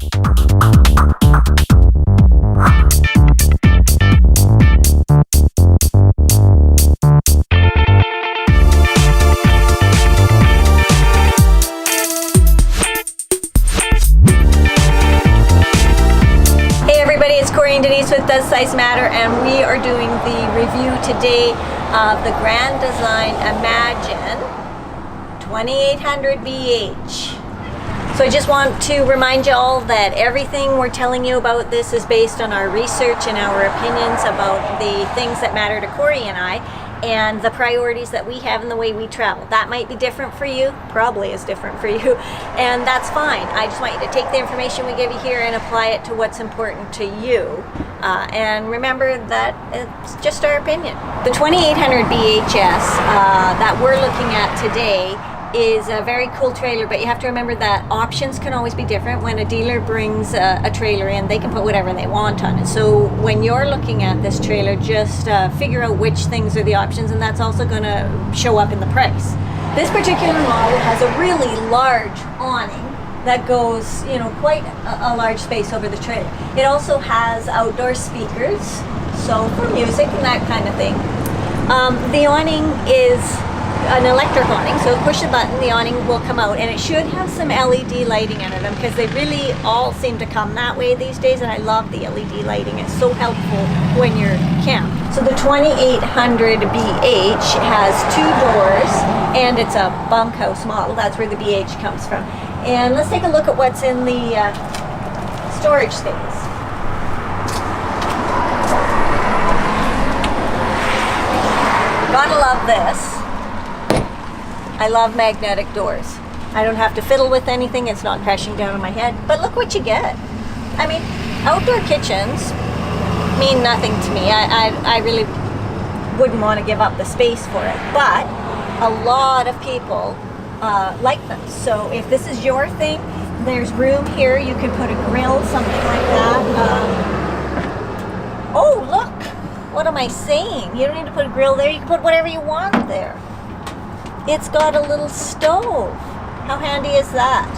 With Does Size Matter, and we are doing the review today of the Grand Design Imagine 2800 BH. So I just want to remind you all that everything we're telling you about this is based on our research and our opinions about the things that matter to Corey and I, and the priorities that we have in the way we travel. That might be different for you, probably is different for you, and that's fine. I just want you to take the information we give you here and apply it to what's important to you. And remember that it's just our opinion. The 2800 BHS that we're looking at today is a very cool trailer, but you have to remember that options can always be different. When a dealer brings a trailer in, they can put whatever they want on it. So when you're looking at this trailer, just figure out which things are the options, and that's also going to show up in the price. This particular model has a really large awning that goes, quite a large space over the trailer. It also has outdoor speakers, so for music and that kind of thing. The awning is an electric awning, so push a button, the awning will come out, and it should have some LED lighting under them because they really all seem to come that way these days, and I love the LED lighting. It's so helpful when you're camped. So the 2800 BH has 2 doors, and it's a bunkhouse model. That's where the BH comes from. And let's take a look at what's in the storage space. Gotta love this. I love magnetic doors. I don't have to fiddle with anything. It's not crashing down on my head. But look what you get. I mean, outdoor kitchens mean nothing to me. I really wouldn't want to give up the space for it. But a lot of people like them. So if this is your thing, there's room here. You can put a grill, something like that. Oh, look. What am I saying? You don't need to put a grill there. You can put whatever you want there. It's got a little stove. How handy is that?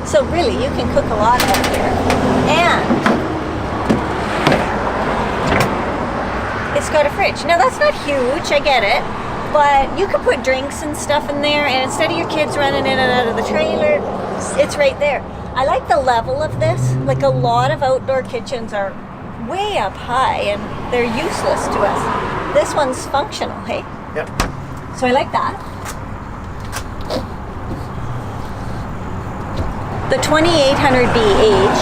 So really, you can cook a lot up here. And it's got a fridge. Now that's not huge, I get it, but you can put drinks and stuff in there, and instead of your kids running in and out of the trailer, it's right there. I like the level of this. Like, a lot of outdoor kitchens are way up high and they're useless to us. This one's functional, hey? Yep. So I like that. The 2800 BH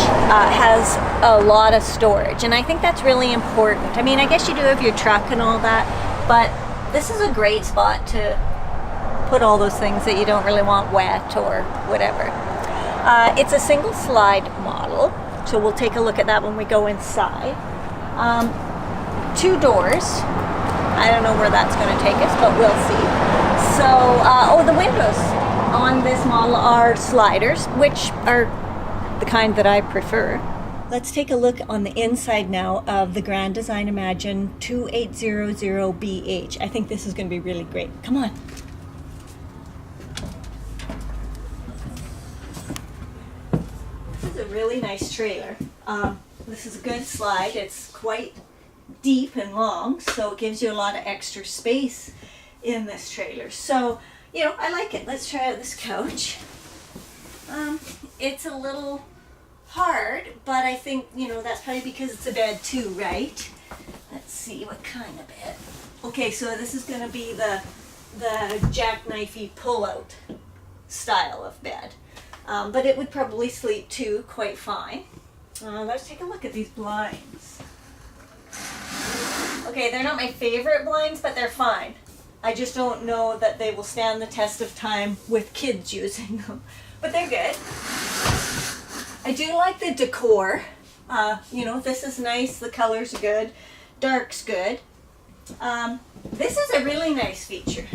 has a lot of storage, and I think that's really important. I mean, I guess you do have your truck and all that, but this is a great spot to put all those things that you don't really want wet or whatever. It's a single slide model, so we'll take a look at that when we go inside. 2 doors. I don't know where that's going to take us, but we'll see. So, the windows on this model are sliders, which are the kind that I prefer. Let's take a look on the inside now of the Grand Design Imagine 2800 BH. I think this is going to be really great. Come on. This is a really nice trailer. This is a good slide. It's quite deep and long, so it gives you a lot of extra space in this trailer. So, I like it. Let's try out this couch. It's a little hard, but I think, that's probably because it's a bed too, right? Let's see what kind of bed. Okay, so this is going to be the jackknifey pull-out style of bed. But it would probably sleep too quite fine. Let's take a look at these blinds. Okay, they're not my favorite blinds, but they're fine. I just don't know that they will stand the test of time with kids using them. But they're good. I do like the decor. This is nice. The color's good. Dark's good. This is a really nice feature.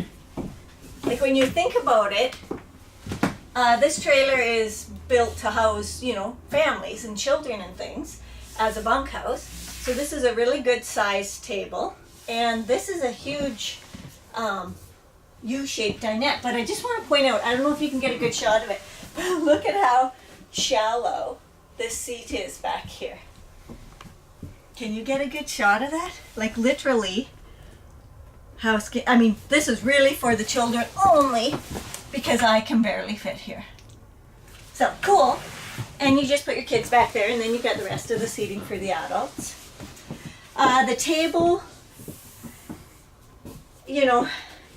Like, when you think about it, this trailer is built to house, families and children and things as a bunkhouse. So this is a really good sized table. And this is a huge U-shaped dinette. But I just want to point out, I don't know if you can get a good shot of it, but look at how shallow this seat is back here. Can you get a good shot of that? Like literally, I mean, this is really for the children only because I can barely fit here. So cool. And you just put your kids back there, and then you've got the rest of the seating for the adults. The table, you know,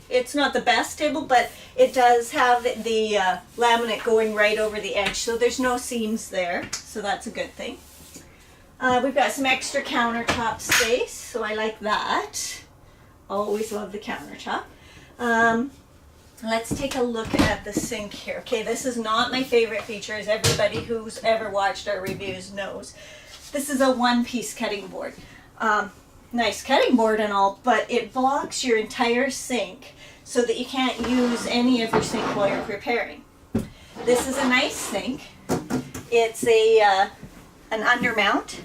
it's not the best table, but it does have the laminate going right over the edge, so there's no seams there, so that's a good thing. We've got some extra countertop space, so I like that. Always love the countertop. Let's take a look at the sink here. Okay, this is not my favorite feature, as everybody who's ever watched our reviews knows. This is a one-piece cutting board. Nice cutting board and all, but it blocks your entire sink so that you can't use any of your sink while you're preparing. This is a nice sink. It's an undermount.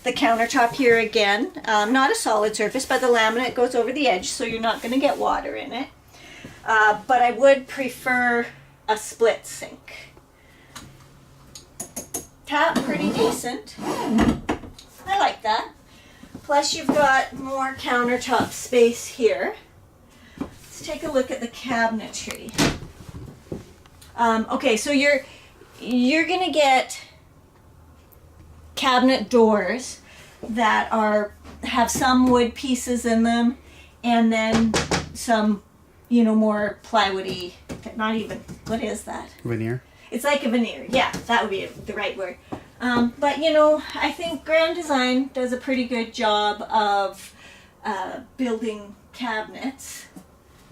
The countertop here again, not a solid surface, but the laminate goes over the edge, so you're not going to get water in it. But I would prefer a split sink. Tap, pretty decent. I like that. Plus you've got more countertop space here. Let's take a look at the cabinetry. Okay, so you're gonna get cabinet doors that have some wood pieces in them, and then some, you know, more plywoody, not even, what is that? Veneer. It's like a veneer, yeah, that would be the right word. But you know, I think Grand Design does a pretty good job of building cabinets.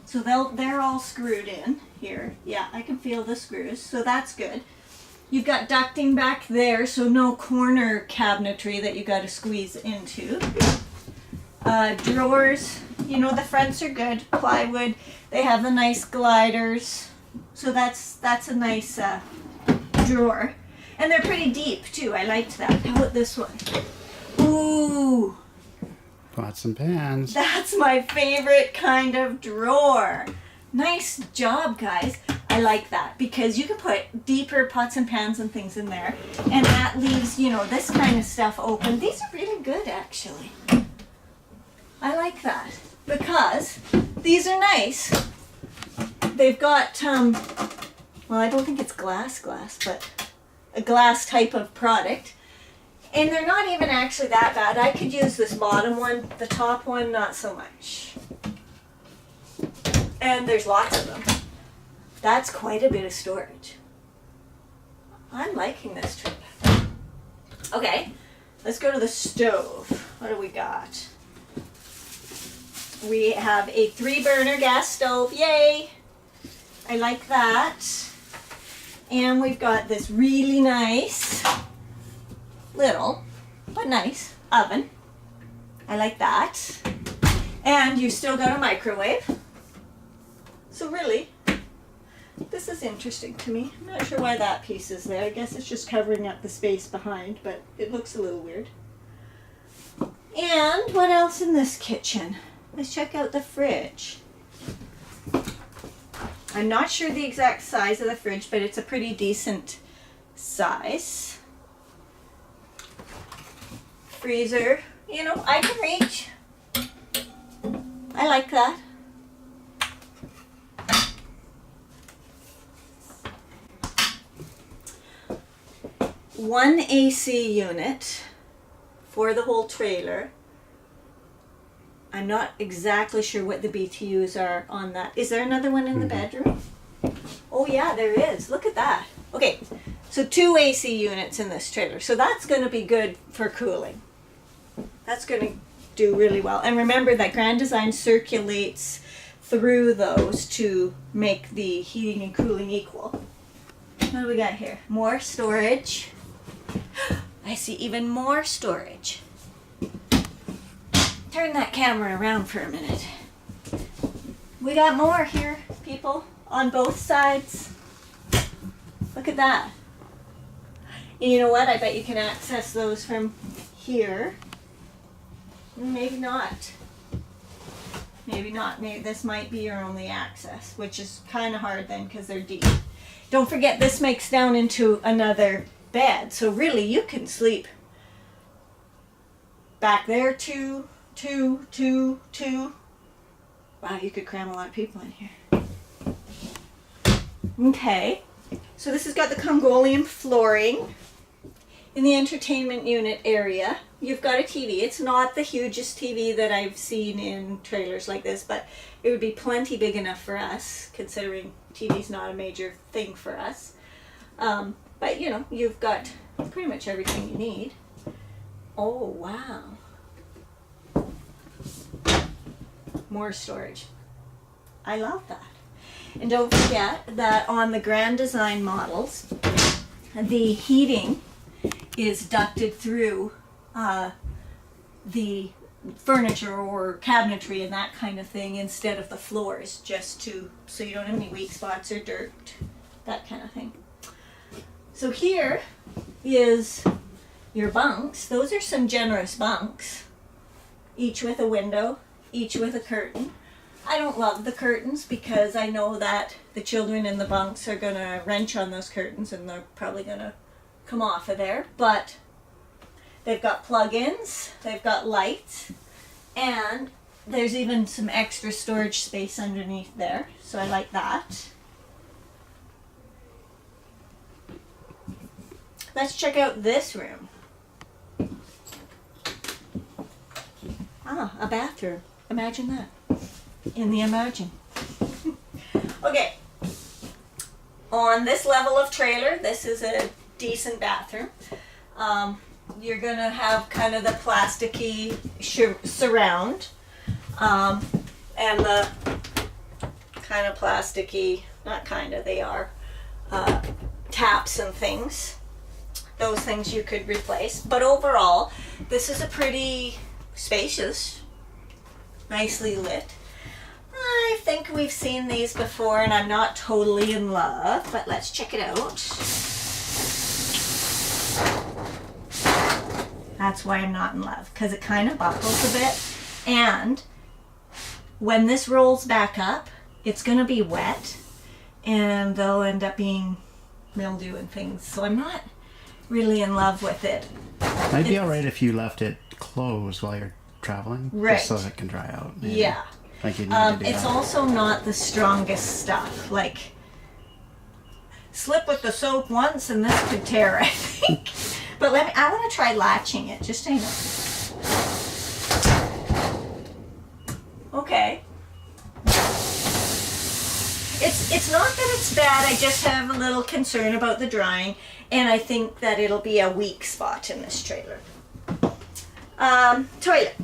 So they're all screwed in here. Yeah, I can feel the screws, so that's good. You've got ducting back there, so no corner cabinetry that you got to squeeze into. Drawers, you know, the fronts are good, plywood. They have the nice gliders, so that's a nice drawer. And they're pretty deep too. I liked that. How about this one? Ooh, Pots and pans. that's my favorite kind of drawer. Nice job, guys. I like that because you can put deeper pots and pans and things in there, and that leaves, you know, this kind of stuff open. These are really good, actually. I like that because these are nice. They've got, well, I don't think it's glass, but a glass type of product. And they're not even actually that bad. I could use this bottom one, the top one, not so much. And there's lots of them. That's quite a bit of storage. I'm liking this trip. Okay, let's go to the stove. What do we got? We have a 3-burner gas stove. Yay! I like that. And we've got this really nice, little, but nice oven. I like that. And you still got a microwave. So really, this is interesting to me. I'm not sure why that piece is there. I guess it's just covering up the space behind, but it looks a little weird. And what else in this kitchen? Let's check out the fridge. I'm not sure the exact size of the fridge, but it's a pretty decent size. Freezer, you know, I can reach. I like that. One AC unit for the whole trailer. I'm not exactly sure what the BTUs are on that. Is there another one in the bedroom? Oh yeah, there is. Look at that. Okay, so 2 AC units in this trailer. So that's going to be good for cooling. That's going to do really well. And remember that Grand Design circulates through those to make the heating and cooling equal. What do we got here? More storage. I see even more storage. Turn that camera around for a minute. We got more here, people, on both sides. Look at that. And you know what? I bet you can access those from here. Maybe not. Maybe not. Maybe this might be your only access, which is kind of hard then because they're deep. Don't forget this makes down into another bed. So really you can sleep back there, two. Wow, you could cram a lot of people in here. Okay, so this has got the Congolian flooring. In the entertainment unit area, you've got a TV. It's not the hugest TV that I've seen in trailers like this, but it would be plenty big enough for us, considering TV's not a major thing for us. But you know, you've got pretty much everything you need. Oh, wow. More storage. I love that. And don't forget that on the Grand Design models, the heating is ducted through the furniture or cabinetry and that kind of thing instead of the floors, just so you don't have any weak spots or dirt, that kind of thing. So here is your bunks. Those are some generous bunks, each with a window, each with a curtain. I don't love the curtains because I know that the children in the bunks are going to wrench on those curtains and they're probably going to come off of there, but they've got plug-ins, they've got lights, and there's even some extra storage space underneath there, so I like that. Let's check out this room. Ah, a bathroom. Imagine that. In the Imagine. Okay. On this level of trailer, this is a decent bathroom. You're going to have kind of the plasticky surround and the kind of plasticky, not kind of, they are, taps and things. Those things you could replace. But overall, this is a pretty spacious, nicely lit. I think we've seen these before and I'm not totally in love, but let's check it out. That's why I'm not in love, because it kind of buckles a bit. And when this rolls back up, it's going to be wet and there'll end up being mildew and things. So I'm not really in love with it. Might be alright if you left it closed while you're traveling. Right. Just so it can dry out. Maybe. Yeah. Like you need to do it's that. also not the strongest stuff. Like, slip with the soap once and this could tear, I think. But I want to try latching it, just so you know. Okay. It's not that it's bad, I just have a little concern about the drying, and I think that it'll be a weak spot in this trailer. Toilet.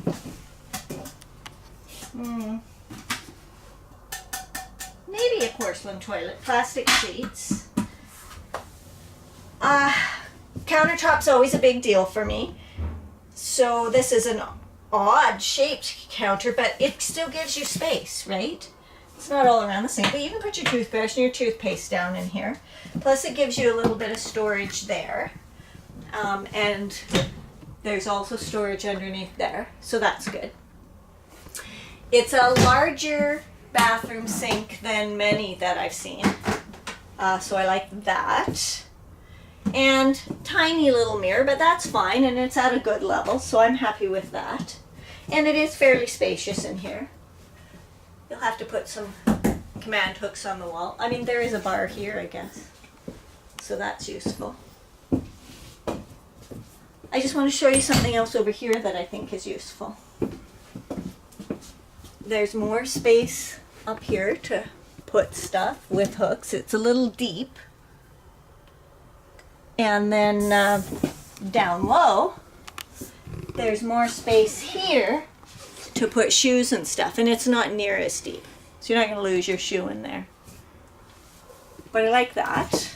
Maybe a porcelain toilet. Plastic seats. Countertop's always a big deal for me. So this is an odd shaped counter, but it still gives you space, right? It's not all around the same, but you can put your toothbrush and your toothpaste down in here. Plus it gives you a little bit of storage there. And there's also storage underneath there, so that's good. It's a larger bathroom sink than many that I've seen, so I like that. And tiny little mirror, but that's fine, and it's at a good level, so I'm happy with that. And it is fairly spacious in here. You'll have to put some command hooks on the wall. I mean, there is a bar here, I guess, so that's useful. I just want to show you something else over here that I think is useful. There's more space up here to put stuff with hooks. It's a little deep. And then down low, there's more space here to put shoes and stuff. And it's not near as deep, so you're not going to lose your shoe in there. But I like that.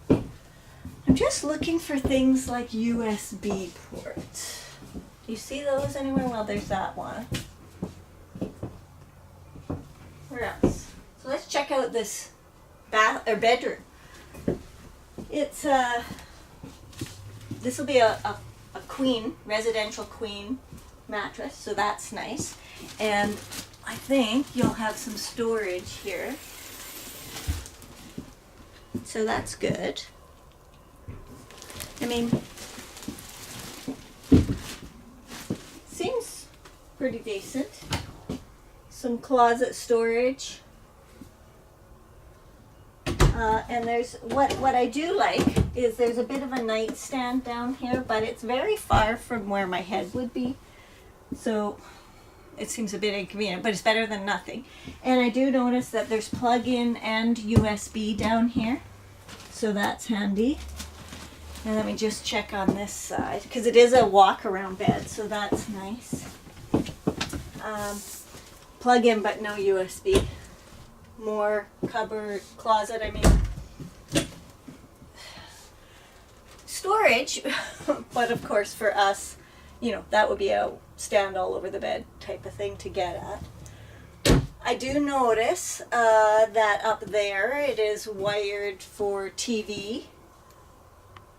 I'm just looking for things like USB ports. Do you see those anywhere? Well, there's that one. Where else? So let's check out this bedroom. It's this will be a queen, residential queen mattress, so that's nice. And I think you'll have some storage here. So that's good. mean, seems pretty decent. Some closet storage. And there's, what I do like is there's a bit of a nightstand down here, but it's very far from where my head would be. So it seems a bit inconvenient, but it's better than nothing. And I do notice that there's plug-in and USB down here. So that's handy. And let me just check on this side, because it is a walk-around bed, so that's nice. Plug-in, but no USB. More cupboard, closet, I mean. Storage, but of course for us, you know, that would be a stand all over the bed type of thing to get at. I do notice that up there it is wired for TV,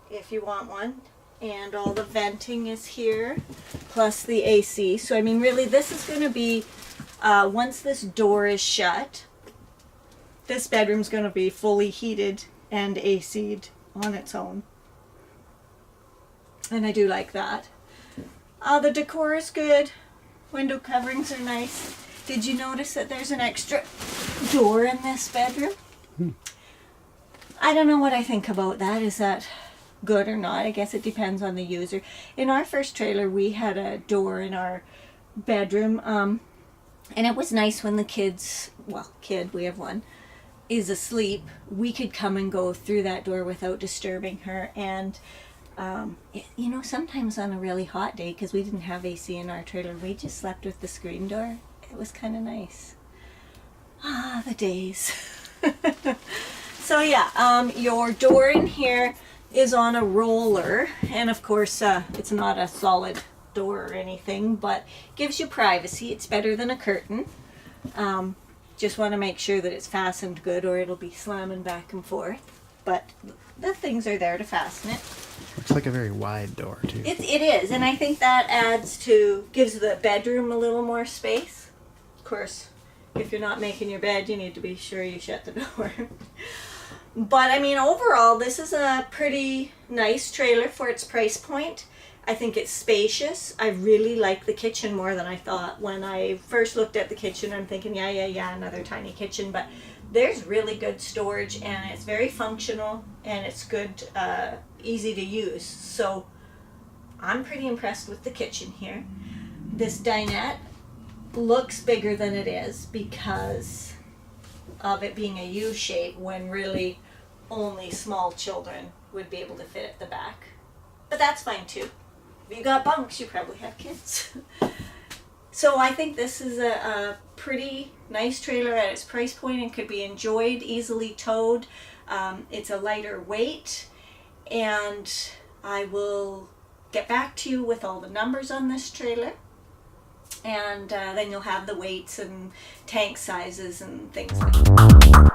if you want one. And all the venting is here, plus the AC. So I mean, really, this is going to be, once this door is shut, this bedroom's going to be fully heated and AC'd on its own. And I do like that. The decor is good. Window coverings are nice. Did you notice that there's an extra door in this bedroom? I don't know what I think about that. Is that good or not? I guess it depends on the user. In our first trailer, we had a door in our bedroom. And it was nice when the kids, well, we have one, is asleep, we could come and go through that door without disturbing her. And you know, sometimes on a really hot day, because we didn't have AC in our trailer, we just slept with the screen door. It was kind of nice. Ah, the days. So yeah, your door in here is on a roller, and of course it's not a solid door or anything, but gives you privacy. It's better than a curtain. Just want to make sure that it's fastened good, or it'll be slamming back and forth. But the things are there to fasten it. Looks like a very wide door too. It is, and I think that gives the bedroom a little more space. Of course, if you're not making your bed, you need to be sure you shut the door. But I mean, overall, this is a pretty nice trailer for its price point. I think it's spacious. I really like the kitchen more than I thought. When I first looked at the kitchen, I'm thinking, yeah, another tiny kitchen. But there's really good storage, and it's very functional, and it's good, easy to use. So I'm pretty impressed with the kitchen here. This dinette looks bigger than it is because of it being a U shape, when really only small children would be able to fit at the back. But that's fine too. If you got bunks, you probably have kids. So I think this is a pretty nice trailer at its price point and could be enjoyed, easily towed. It's a lighter weight, and I will get back to you with all the numbers on this trailer. And then you'll have the weights and tank sizes and things like that.